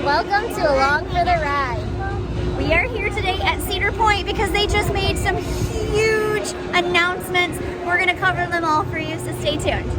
Welcome to Along for the Ride. We are here today at Cedar Point because they just made some huge announcements. We're going to cover them all for you, so stay tuned.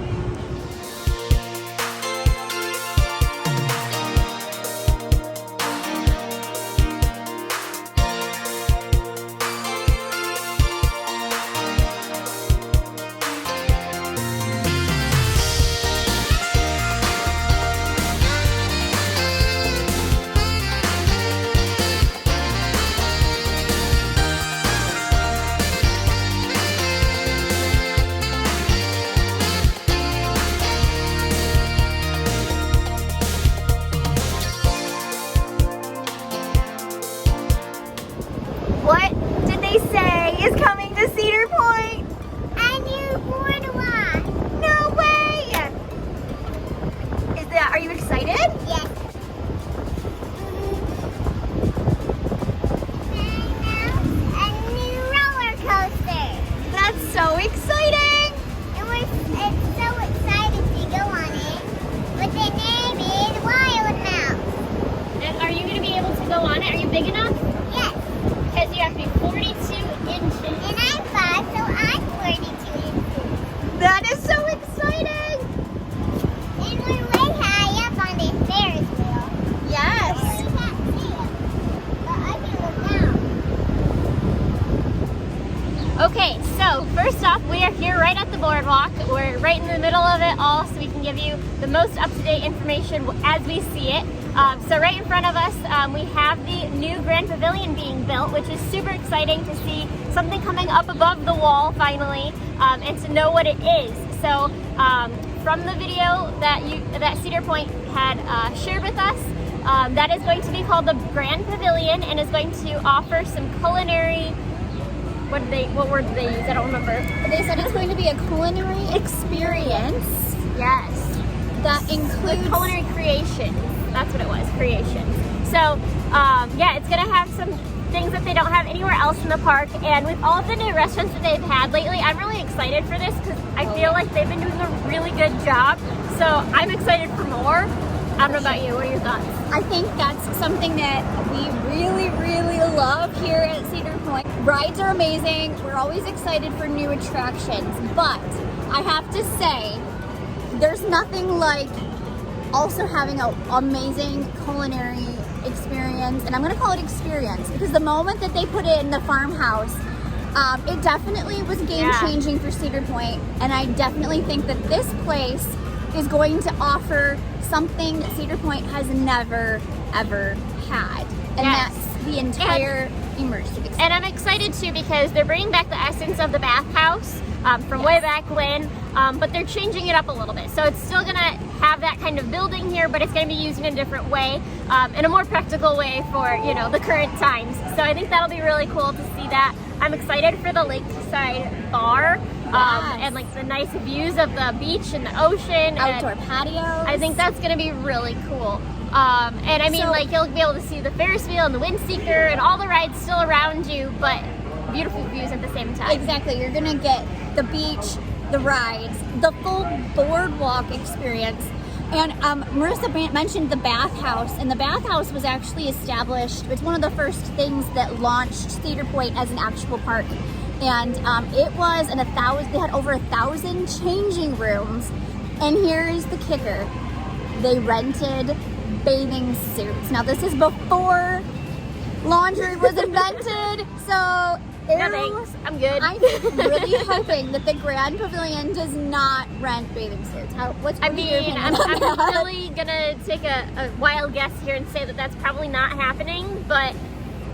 What did they say is coming to Cedar Point? A new boardwalk. No way! Are you excited? Yes. A new roller coaster. That's so exciting! It's so exciting to go on it. But the name is Wild Mouse. And are you going to be able to go on it? Are you big enough? Yes. Because you have to be 42 inches. And I'm 5, so I'm 42 inches. That is so exciting! And we're way high up on the Ferris wheel. Yes! You can't see it, but I can look down. Okay, so first off, we are here right at the boardwalk. We're right in the middle of it all, so we can give you the most up-to-date information as we see it. So right in front of us, we have the new Grand Pavilion being built, which is super exciting to see something coming up above the wall finally, and to know what it is. So from the video that Cedar Point had shared with us, that is going to be called the Grand Pavilion and is going to offer some culinary. What word did they use? I don't remember. They said it's going to be a culinary experience. Yes. That includes culinary creation. That's what it was, creation. So, yeah, it's gonna have some things that they don't have anywhere else in the park. And with all of the new restaurants that they've had lately, I'm really excited for this because I feel like they've been doing a really good job. So I'm excited for more. I don't know about you. What are your thoughts? I think that's something that we really, really love here at Cedar Point. Rides are amazing. We're always excited for new attractions, but I have to say, there's nothing like also having an amazing culinary experience, and I'm gonna call it experience because the moment that they put it in the farmhouse, it definitely was game-changing for Cedar Point, and I definitely think that this place is going to offer something that Cedar Point has never, ever had, and that's the entire immersive experience. And I'm excited too because they're bringing back the essence of the bathhouse from way back when, but they're changing it up a little bit. So it's still gonna have that kind of building here, but it's gonna be used in a different way, in a more practical way for, you know, the current times. So I think that'll be really cool to see that. I'm excited for the Lakeside bar, and like the nice views of the beach and the ocean. Outdoor patios. I think that's gonna be really cool. And I mean, like, you'll be able to see the Ferris wheel and the wind seeker and all the rides still around you, but beautiful views at the same time. Exactly. You're gonna get the beach, the rides, the full boardwalk experience. And Marissa mentioned the bathhouse, and the bathhouse was actually established. It's one of the first things that launched Cedar Point as an actual park. And it was they had over 1,000 changing rooms. And here's the kicker. They rented bathing suits. Now this is before laundry was invented, so no thanks, I'm good. I'm really hoping that the Grand Pavilion does not rent bathing suits. I'm really gonna take a wild guess here and say that that's probably not happening, but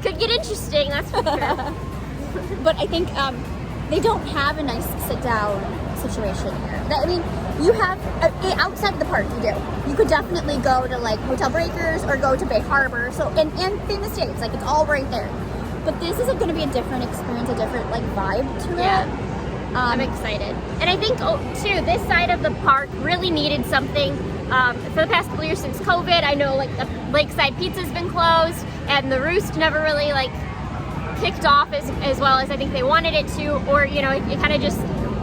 could get interesting, that's for sure. But I think they don't have a nice sit-down situation here. I mean, you have, outside of the park, you do. You could definitely go to like Hotel Breakers or go to Bay Harbor, so and Famous Dave's, like it's all right there. But this is going to be a different experience, a different like vibe to it. I'm excited. And I think, too, this side of the park really needed something. For the past couple years since COVID, I know like the Lakeside Pizza's been closed, and the Roost never really like kicked off as well as I think they wanted it to, or you know, it kind of just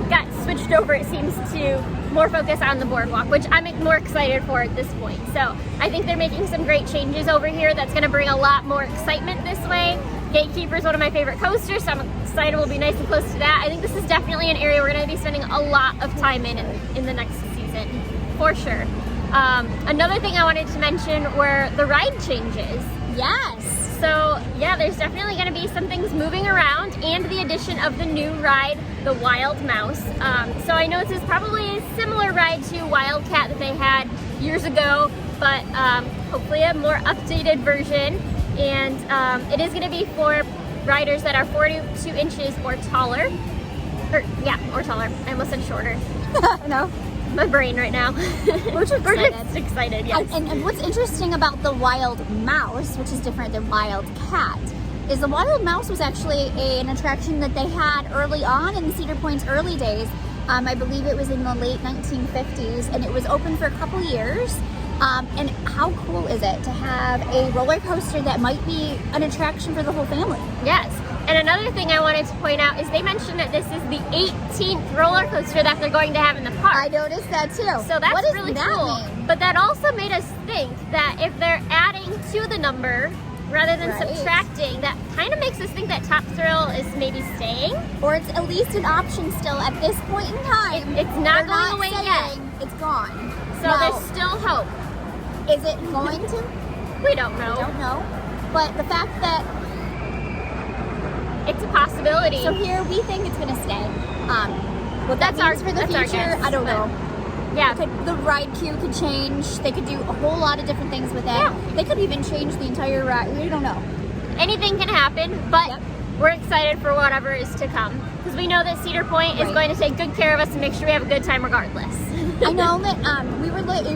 got switched over, it seems, to more focus on the boardwalk, which I'm more excited for at this point. So I think they're making some great changes over here that's going to bring a lot more excitement this way. Gatekeeper is one of my favorite coasters, so I'm excited we'll be nice and close to that. I think this is definitely an area we're going to be spending a lot of time in the next season, for sure. Another thing I wanted to mention were the ride changes. Yes. So yeah, there's definitely going to be some things moving around, and the addition of the new ride, the Wild Mouse. So I know this is probably a similar ride to Wildcat that they had years ago, but hopefully a more updated version. And it is going to be for riders that are 42 inches or taller. Or taller. I almost said shorter. No. My brain right now. We're just excited. We're just excited, yes. And what's interesting about the Wild Mouse, which is different than Wildcat, is the Wild Mouse was actually an attraction that they had early on in Cedar Point's early days. I believe it was in the late 1950s, and it was open for a couple years. And how cool is it to have a roller coaster that might be an attraction for the whole family? Yes. And another thing I wanted to point out is they mentioned that this is the 18th roller coaster that they're going to have in the park. I noticed that too. So that's what does really that cool. mean? But that also made us think that if they're adding to the number rather than Right. subtracting, that kind of makes us think that Top Thrill is maybe staying. Or it's at least an option still at this point in time. It's not They're going away yet. saying it's gone. So Now, there's still hope. is it going to? We don't know. I don't know. But the fact that It's a possibility. so here we think it's going to stay. What that That's our- means for the that's our future, guess, I don't but- know. yeah. The ride queue could change. They could do a whole lot of different things with it. Yeah. They could even change the entire ride. We don't know. Anything can happen, but Yep. we're excited for whatever is to come. Because we know that Cedar Point is Right. going to take good care of us and make sure we have a good time regardless. I know that we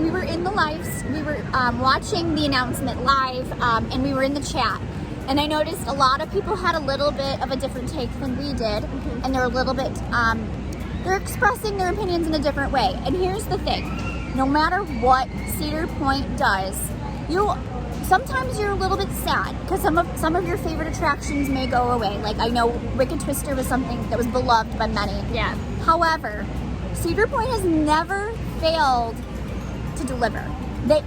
were in the lives. We were watching the announcement live, and we were in the chat. And I noticed a lot of people had a little bit of a different take than we did, and they're a little bit. They're expressing their opinions in a different way. And here's the thing: no matter what Cedar Point does, sometimes you're a little bit sad because some of your favorite attractions may go away. Like I know Wicked Twister was something that was beloved by many. Yeah. However, Cedar Point has never failed to deliver. They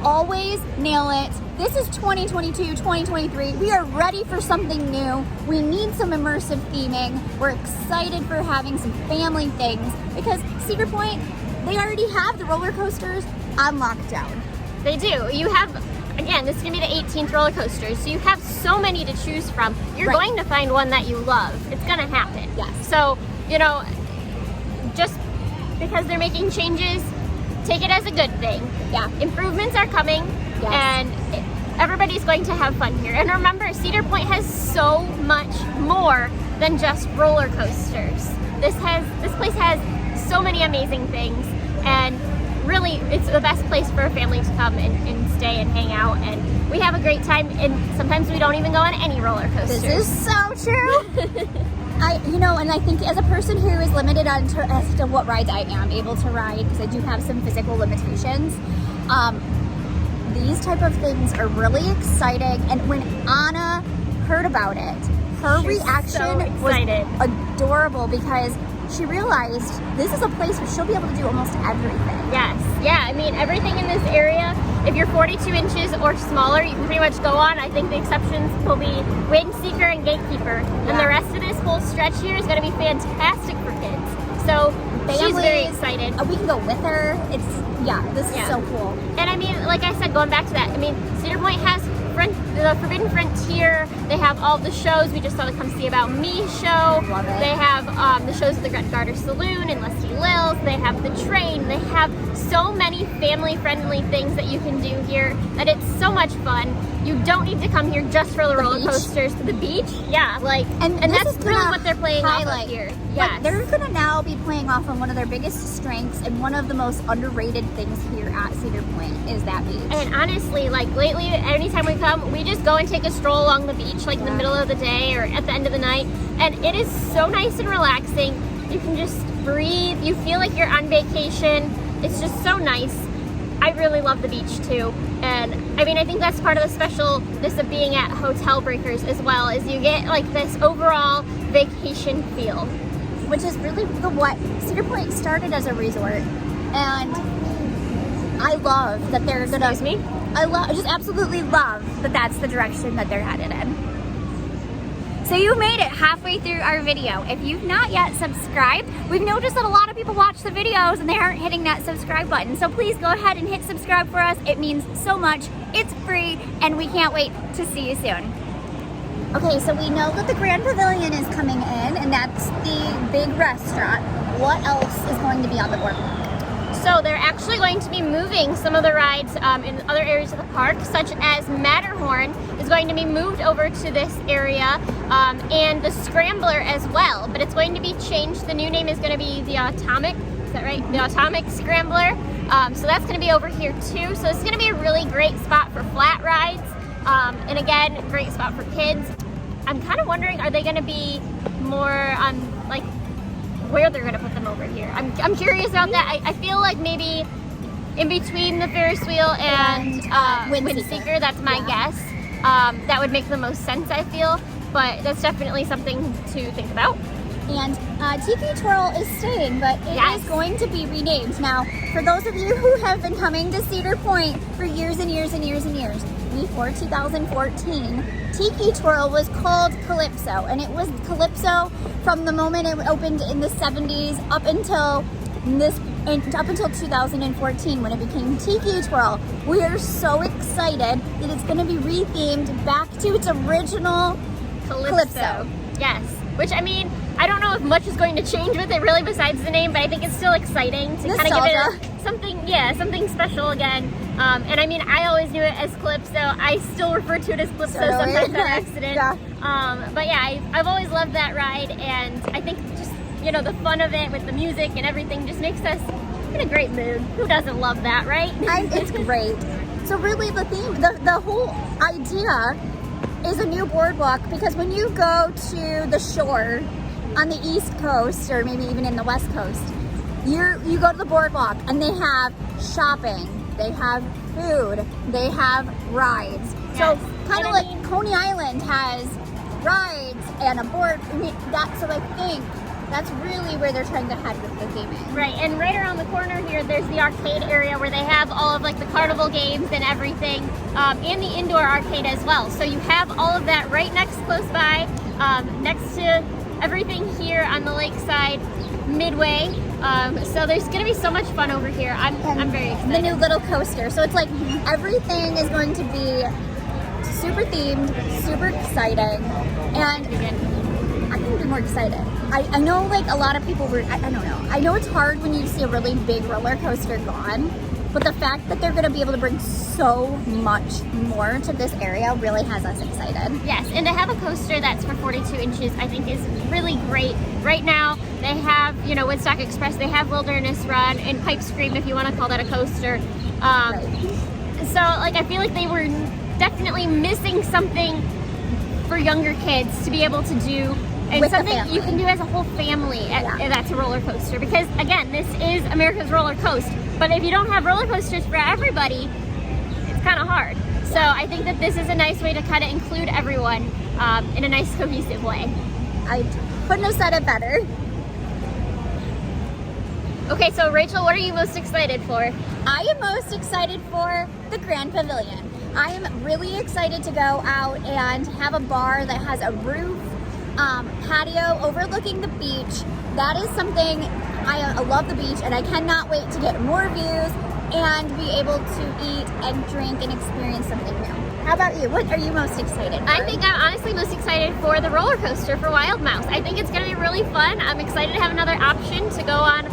always nail it. This is 2022, 2023. We are ready for something new. We need some immersive theming. We're excited for having some family things because Cedar Point, they already have the roller coasters on lockdown. They do. You have, again, this is going to be the 18th roller coaster, so you have so many to choose from. You're Right. going to find one that you love. It's going to happen. Yes. So, just because they're making changes, take it as a good thing. Yeah. Improvements are coming, Yes. and everybody's going to have fun here. And remember, Cedar Point has so much more than just roller coasters. This place has so many amazing things, and really, it's the best place for a family to come and stay and hang out. And we have a great time, and sometimes we don't even go on any roller coasters. This is so true. And I think as a person who is limited as to what rides I am able to ride, because I do have some physical limitations, these type of things are really exciting. And when Anna heard about it, her She was reaction so was excited. adorable because she realized this is a place where she'll be able to do almost everything. Yes. Yeah, I mean, everything in this area, if you're 42 inches or smaller, you can pretty much go on. I think the exceptions will be Wind Seeker and Gatekeeper. And Yeah. the rest of this whole stretch here is going to be fantastic for kids. So she's very excited. We can go with her. This is Yeah. so cool. And I mean, like I said, going back to that, I mean, Cedar Point has the Forbidden Frontier. They have all the shows. We just saw the Come See About Me show. Love it. They have the shows at the Gret Garter Saloon and Lusty Lil's. They have the train. They have so many family-friendly things that you can do here that it's so much fun. You don't need to come here just for the roller beach. coasters. The beach, yeah, And this that's is really gonna what they're playing off highlight. of here. Like, Yes. they're going to now be playing off on one of their biggest strengths and one of the most underrated things here at Cedar Point is that beach. And honestly, like lately, anytime we come, we just go and take a stroll along the beach, like in the middle of the day or at the end of the night. And it is so nice and relaxing. You can just breathe. You feel like you're on vacation. It's just so nice. I really love the beach too. And I mean, I think that's part of the specialness of being at Hotel Breakers as well, is you get like this overall vacation feel. which is really what Cedar Point started as a resort. And I love that they're gonna. Excuse me? I just absolutely love that that's the direction that they're headed in. So you made it halfway through our video. If you've not yet subscribed, we've noticed that a lot of people watch the videos and they aren't hitting that subscribe button. So please go ahead and hit subscribe for us. It means so much. It's free and we can't wait to see you soon. Okay, so we know that the Grand Pavilion is coming in and that's the big restaurant. What else is going to be on the boardwalk? So they're actually going to be moving some of the rides in other areas of the park, such as Matterhorn is going to be moved over to this area, and the Scrambler as well. But it's going to be changed. The new name is going to be the Atomic. Is that right? The Atomic Scrambler. So that's going to be over here too. So it's going to be a really great spot for flat rides, and again, great spot for kids. I'm kind of wondering, are they going to be more like where they're going to put them over here? I'm curious about that. I feel like maybe in between the Ferris wheel and Windseeker, that's my guess. That would make the most sense, I feel, but that's definitely something to think about. And Tiki Twirl is staying, but it is going to be renamed. Now, for those of you who have been coming to Cedar Point for years and years and years and years, before 2014, Tiki Twirl was called Calypso, and it was Calypso from the moment it opened in the 70s up until 2014 when it became Tiki Twirl. We are so excited that it's going to be rethemed back to its original Calypso. Yes, which I mean, I don't know if much is going to change with it really besides the name, but I think it's still exciting to kind of give it something special again. And I mean, I always knew it as Calypso. I still refer to it as Calypso sometimes on accident. But yeah, I've always loved that ride, and I think just, you know, the fun of it with the music and everything just makes us in a great mood. Who doesn't love that, right? It's great. So really the theme, the whole idea is a new boardwalk, because when you go to the shore on the East Coast, or maybe even in the West Coast, you go to the boardwalk and they have shopping, they have food, they have rides. Yes. So kind of like Coney Island has rides and a board. I mean, so I think that's really where they're trying to head with the theming. Right, and right around the corner here, there's the arcade area where they have all of like the carnival games and everything, and the indoor arcade as well. So you have all of that right close by, next to everything here on the Lakeside Midway. So there's going to be so much fun over here. I'm very excited. The new little coaster. So it's like everything is going to be super themed, super exciting, and I couldn't be more excited. I know like a lot of people were, I don't know. I know it's hard when you see a really big roller coaster gone, but the fact that they're going to be able to bring so much more to this area really has us excited. Yes, and to have a coaster that's for 42 inches, I think is really great. Right now, they have, you know, Woodstock Express, they have Wilderness Run and Pipe Scream, if you want to call that a coaster. So, like, I feel like they were definitely missing something for younger kids to be able to do, and with something you can do as a whole family that's a roller coaster. Because again, this is America's roller coaster, but if you don't have roller coasters for everybody, it's kind of hard. So I think that this is a nice way to kind of include everyone in a nice cohesive way. I couldn't have said it better. Okay, so Rachel, what are you most excited for? I am most excited for the Grand Pavilion. I am really excited to go out and have a bar that has a roof, patio overlooking the beach. That is something, I love the beach, and I cannot wait to get more views and be able to eat and drink and experience something new. How about you? What are you most excited for? I think I'm honestly most excited for the roller coaster for Wild Mouse. I think it's going to be really fun. I'm excited to have another option to go on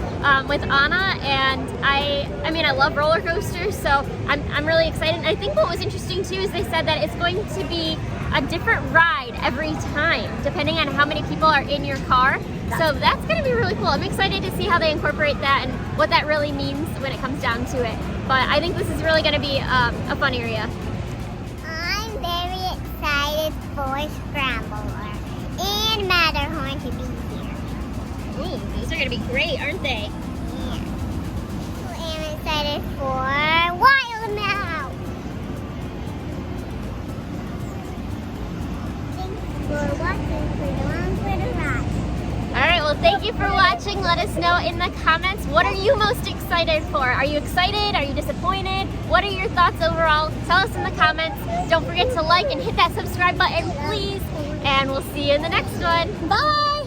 with Anna, and I mean, I love roller coasters, so I'm really excited. I think what was interesting too is they said that it's going to be a different ride every time, depending on how many people are in your car. So that's going to be really cool. I'm excited to see how they incorporate that and what that really means when it comes down to it. But I think this is really going to be a fun area. I'm very excited for Scrambler and Matterhorn to be here. Ooh, those are going to be great, aren't they? Yeah. I'm excited for Wild Mouse. Thanks for watching for the ride. All right, well, thank you for watching. Let us know in the comments, what are you most excited for? Are you excited? Are you disappointed? What are your thoughts overall? Tell us in the comments. Don't forget to like and hit that subscribe button, please. And we'll see you in the next one. Bye!